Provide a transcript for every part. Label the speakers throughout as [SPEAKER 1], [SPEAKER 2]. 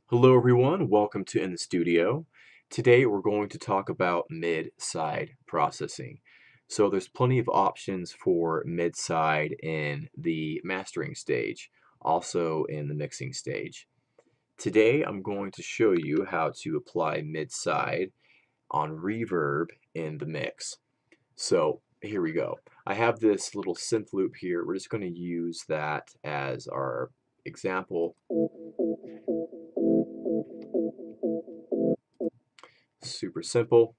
[SPEAKER 1] Hello everyone, welcome to In the Studio. Today we're going to talk about mid-side processing. So there's plenty of options for mid-side in the mastering stage, also in the mixing stage. Today I'm going to show you how to apply mid-side on reverb in the mix. So here we go. I have this little synth loop here. We're just going to use that as our example. Super simple.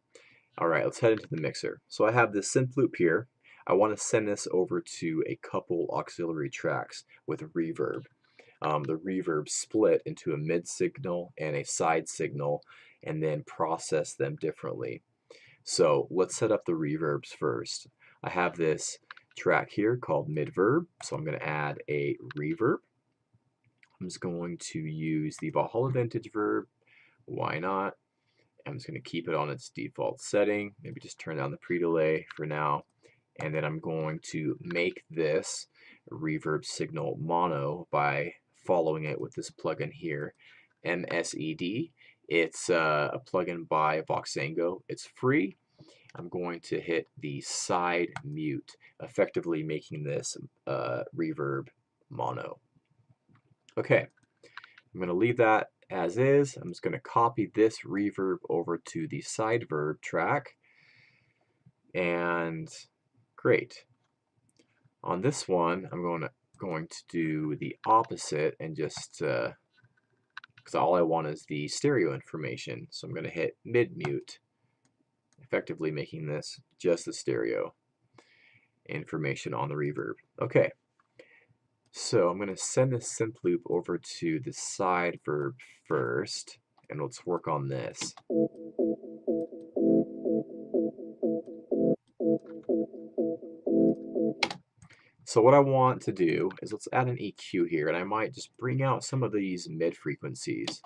[SPEAKER 1] All right, let's head into the mixer. So I have this synth loop here. I want to send this over to a couple auxiliary tracks with reverb. The reverb split into a mid signal and a side signal and then process them differently. So let's set up the reverbs first. I have this track here called Midverb, so I'm going to add a reverb. I'm just going to use the Valhalla Vintage Verb. Why not? I'm just going to keep it on its default setting, maybe just turn down the pre-delay for now, and then I'm going to make this reverb signal mono by following it with this plugin here, MSED. It's a plugin by Voxengo. It's free. I'm going to hit the side mute, effectively making this reverb mono. Okay, I'm going to leave that as is. I'm just going to copy this reverb over to the side verb track. And great. On this one, I'm going to do the opposite and just, because all I want is the stereo information. So I'm going to hit mid-mute, effectively making this just the stereo information on the reverb. Okay. So I'm going to send this synth loop over to the side verb first, and let's work on this. So what I want to do is let's add an EQ here, and I might just bring out some of these mid frequencies.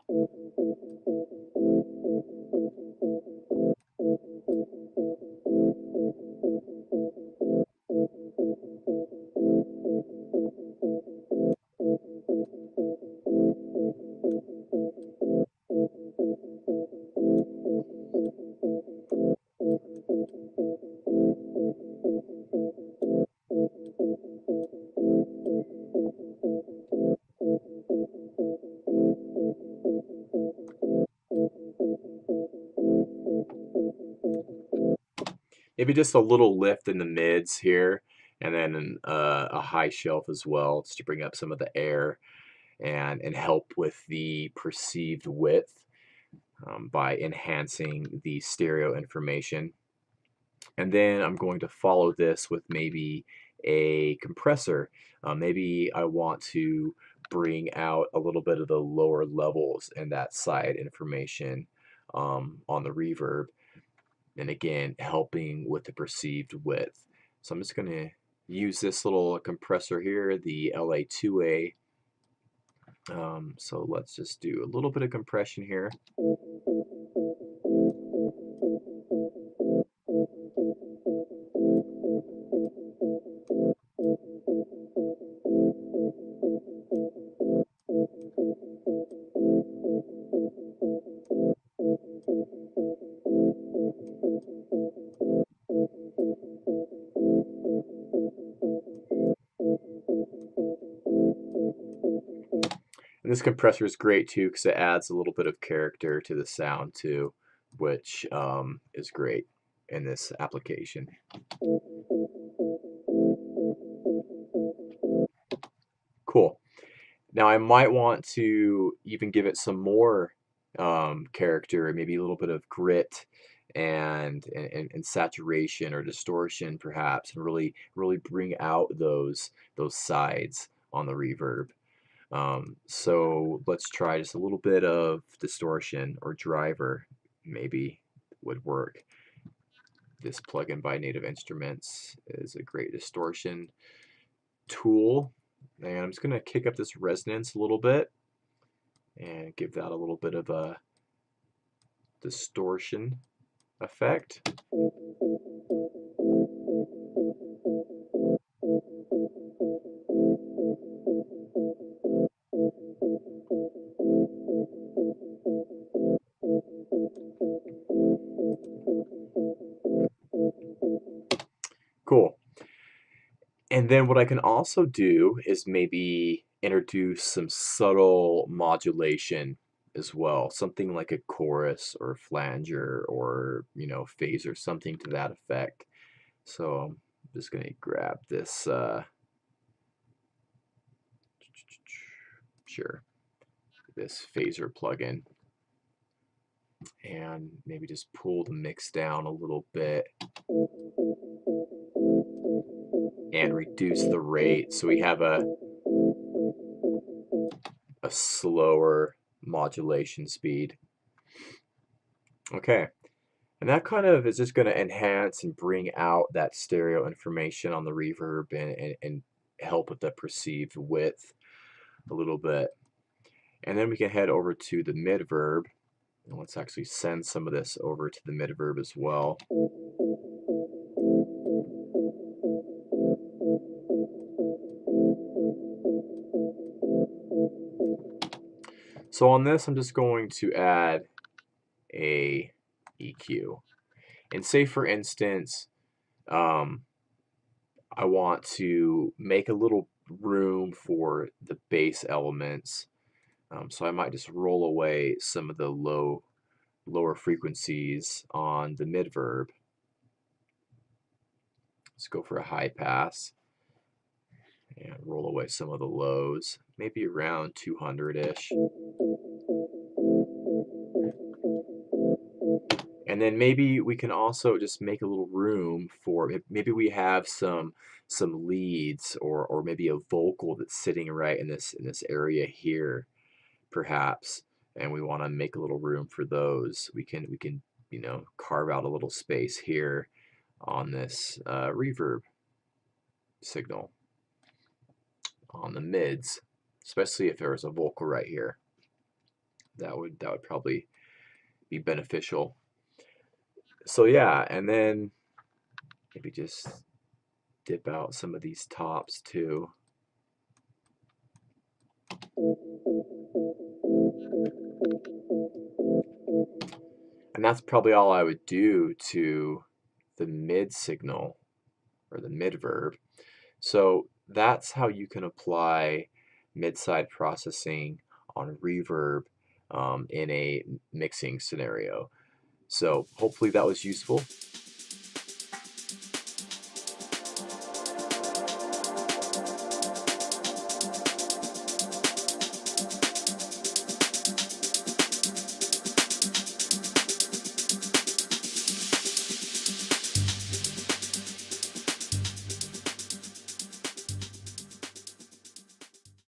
[SPEAKER 1] Maybe just a little lift in the mids here, and then a high shelf as well, just to bring up some of the air and help with the perceived width by enhancing the stereo information. And then I'm going to follow this with maybe a compressor. Maybe I want to bring out a little bit of the lower levels in that side information on the reverb. And again, helping with the perceived width. So I'm just going to use this little compressor here, the LA2A. So let's just do a little bit of compression here. And this compressor is great too because it adds a little bit of character to the sound too, which is great in this application. Cool. Now I might want to even give it some more character, maybe a little bit of grit and saturation or distortion perhaps, and really bring out those sides on the reverb. So let's try just a little bit of distortion or driver, maybe would work. This plugin by Native Instruments is a great distortion tool. And I'm just going to kick up this resonance a little bit and give that a little bit of a distortion effect. And then what I can also do is maybe introduce some subtle modulation as well, something like a chorus or a flanger or, you know, phaser, something to that effect. So I'm just going to grab this, this phaser plugin and maybe just pull the mix down a little bit and reduce the rate so we have a slower modulation speed. Okay, and that kind of is just going to enhance and bring out that stereo information on the reverb and help with the perceived width a little bit. And then we can head over to the midverb, and let's actually send some of this over to the midverb as well. So on this, I'm just going to add a EQ. And say, for instance, I want to make a little room for the bass elements. So I might just roll away some of the lower frequencies on the midverb. Let's go for a high pass and roll away some of the lows, maybe around 200-ish. And then maybe we can also just make a little room for, maybe we have some leads or maybe a vocal that's sitting right in this area here, perhaps, and we want to make a little room for those. We can you know, carve out a little space here on this reverb signal on the mids, especially if there was a vocal right here. That would probably be beneficial. So yeah, and then maybe just dip out some of these tops too. And that's probably all I would do to the mid signal or the midverb. So that's how you can apply mid-side processing on reverb in a mixing scenario. So hopefully that was useful.